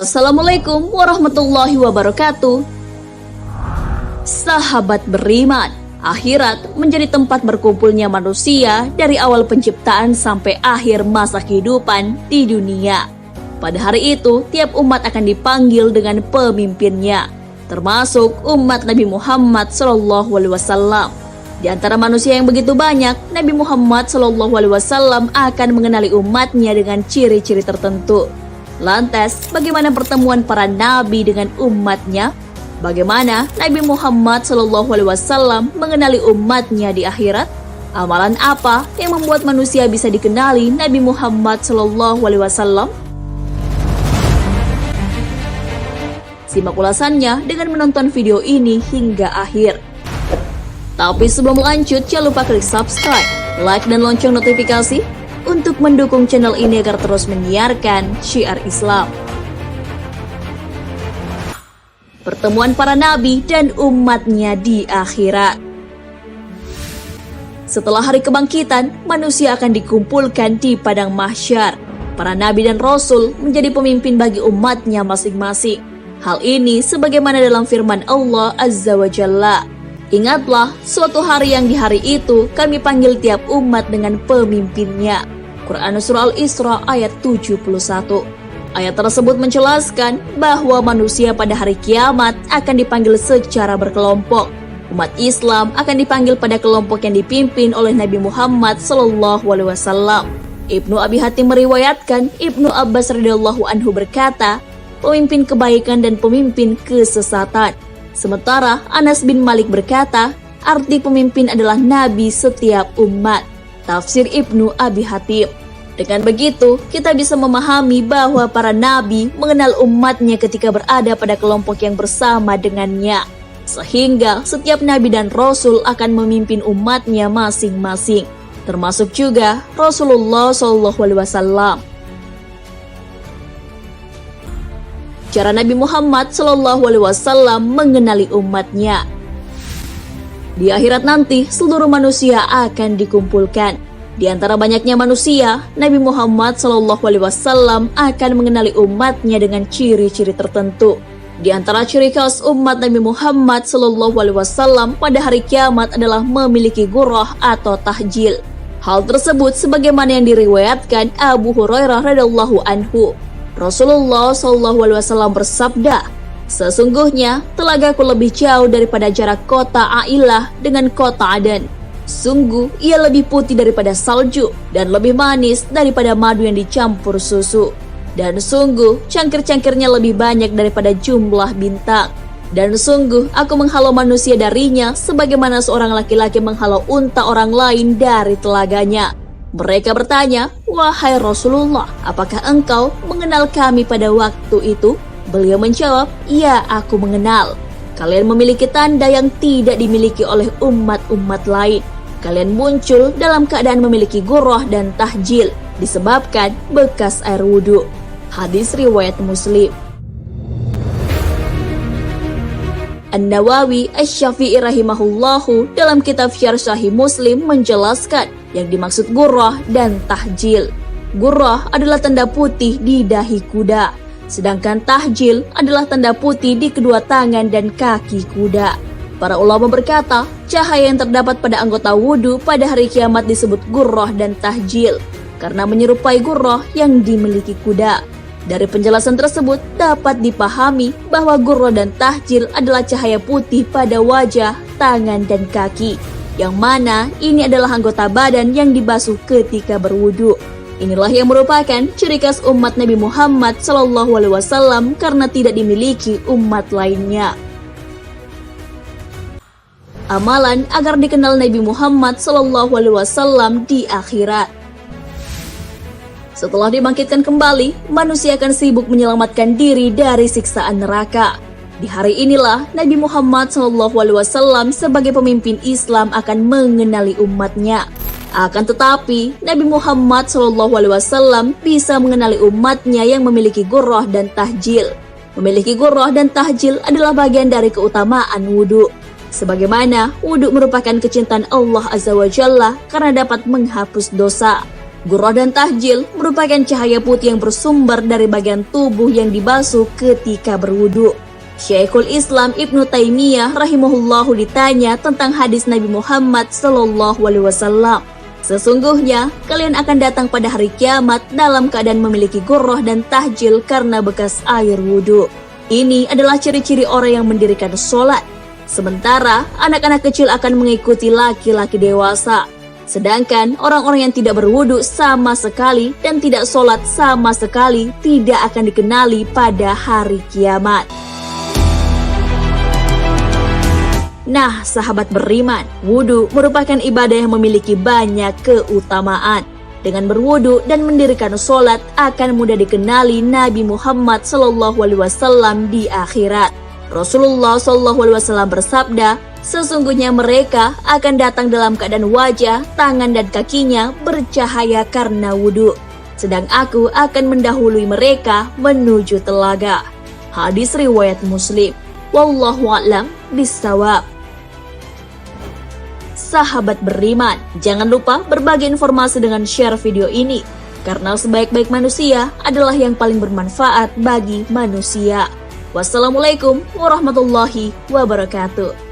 Assalamualaikum warahmatullahi wabarakatuh. Sahabat beriman, akhirat menjadi tempat berkumpulnya manusia dari awal penciptaan sampai akhir masa kehidupan di dunia. Pada hari itu, tiap umat akan dipanggil dengan pemimpinnya, termasuk umat Nabi Muhammad SAW. Di antara manusia yang begitu banyak, Nabi Muhammad SAW akan mengenali umatnya dengan ciri-ciri tertentu. Lantas, bagaimana pertemuan para nabi dengan umatnya? Bagaimana Nabi Muhammad SAW mengenali umatnya di akhirat? Amalan apa yang membuat manusia bisa dikenali Nabi Muhammad SAW? Simak ulasannya dengan menonton video ini hingga akhir. Tapi sebelum lanjut, jangan lupa klik subscribe, like, dan lonceng notifikasi untuk mendukung channel ini agar terus menyiarkan syiar Islam. Pertemuan para nabi dan umatnya di akhirat. Setelah hari kebangkitan, manusia akan dikumpulkan di padang mahsyar. Para nabi dan rasul menjadi pemimpin bagi umatnya masing-masing. Hal ini sebagaimana dalam firman Allah Azza wa Jalla. Ingatlah suatu hari yang di hari itu kami panggil tiap umat dengan pemimpinnya. Quran Surah Al-Isra ayat 71. Ayat tersebut menjelaskan bahwa manusia pada hari kiamat akan dipanggil secara berkelompok. Umat Islam akan dipanggil pada kelompok yang dipimpin oleh Nabi Muhammad SAW. Ibnu Abi Hatim meriwayatkan Ibnu Abbas radhiyallahu anhu berkata, pemimpin kebaikan dan pemimpin kesesatan. Sementara Anas bin Malik berkata, arti pemimpin adalah nabi setiap umat. Tafsir Ibnu Abi Hatim. Dengan begitu, kita bisa memahami bahwa para nabi mengenal umatnya ketika berada pada kelompok yang bersama dengannya. Sehingga setiap nabi dan rasul akan memimpin umatnya masing-masing. Termasuk juga Rasulullah SAW. Cara Nabi Muhammad SAW mengenali umatnya. Di akhirat nanti, seluruh manusia akan dikumpulkan. Di antara banyaknya manusia, Nabi Muhammad SAW akan mengenali umatnya dengan ciri-ciri tertentu. Di antara ciri khas umat Nabi Muhammad SAW pada hari kiamat adalah memiliki ghurrah atau tahjil. Hal tersebut sebagaimana yang diriwayatkan Abu Hurairah radhiyallahu anhu. Rasulullah SAW bersabda, sesungguhnya telagaku lebih jauh daripada jarak kota Ailah dengan kota Aden. Sungguh ia lebih putih daripada salju dan lebih manis daripada madu yang dicampur susu. Dan sungguh cangkir-cangkirnya lebih banyak daripada jumlah bintang. Dan sungguh aku menghalau manusia darinya sebagaimana seorang laki-laki menghalau unta orang lain dari telaganya. Mereka bertanya, wahai Rasulullah, apakah engkau mengenal kami pada waktu itu? Beliau menjawab, ya, aku mengenal. Kalian memiliki tanda yang tidak dimiliki oleh umat-umat lain. Kalian muncul dalam keadaan memiliki ghurrah dan tahjil disebabkan bekas air wudhu. Hadis riwayat Muslim. An-Nawawi Asy-Syafi'i rahimahullahu dalam kitab Syarh Sahih Muslim menjelaskan yang dimaksud ghurrah dan tahjil. Ghurrah adalah tanda putih di dahi kuda, sedangkan tahjil adalah tanda putih di kedua tangan dan kaki kuda. Para ulama berkata, cahaya yang terdapat pada anggota wudhu pada hari kiamat disebut ghurrah dan tahjil, karena menyerupai ghurrah yang dimiliki kuda. Dari penjelasan tersebut dapat dipahami bahwa ghurrah dan tahjil adalah cahaya putih pada wajah, tangan, dan kaki, yang mana ini adalah anggota badan yang dibasuh ketika berwudhu. Inilah yang merupakan ciri khas umat Nabi Muhammad SAW karena tidak dimiliki umat lainnya. Amalan agar dikenal Nabi Muhammad SAW di akhirat. Setelah dibangkitkan kembali, manusia akan sibuk menyelamatkan diri dari siksaan neraka. Di hari inilah Nabi Muhammad SAW sebagai pemimpin Islam akan mengenali umatnya. Akan tetapi, Nabi Muhammad SAW bisa mengenali umatnya yang memiliki ghurrah dan tahjil. Memiliki ghurrah dan tahjil adalah bagian dari keutamaan wudhu. Sebagaimana wudhu merupakan kecintaan Allah Azza wa Jalla karena dapat menghapus dosa. Ghurrah dan tahjil merupakan cahaya putih yang bersumber dari bagian tubuh yang dibasuh ketika berwudu. Syekhul Islam Ibnu Taimiyah rahimahullahu ditanya tentang hadis Nabi Muhammad SAW. Sesungguhnya kalian akan datang pada hari kiamat dalam keadaan memiliki ghurrah dan tahjil karena bekas air wudhu. Ini adalah ciri-ciri orang yang mendirikan sholat. Sementara anak-anak kecil akan mengikuti laki-laki dewasa. Sedangkan orang-orang yang tidak berwudhu sama sekali dan tidak sholat sama sekali tidak akan dikenali pada hari kiamat. Nah, sahabat beriman, wudhu merupakan ibadah yang memiliki banyak keutamaan. Dengan berwudhu dan mendirikan sholat akan mudah dikenali Nabi Muhammad SAW di akhirat. Rasulullah SAW bersabda, sesungguhnya mereka akan datang dalam keadaan wajah, tangan dan kakinya bercahaya karena wudhu. Sedang aku akan mendahului mereka menuju telaga. Hadis riwayat Muslim. Wallahu a'lam bishawab. Sahabat beriman, jangan lupa berbagi informasi dengan share video ini, karena sebaik-baik manusia adalah yang paling bermanfaat bagi manusia. Wassalamualaikum warahmatullahi wabarakatuh.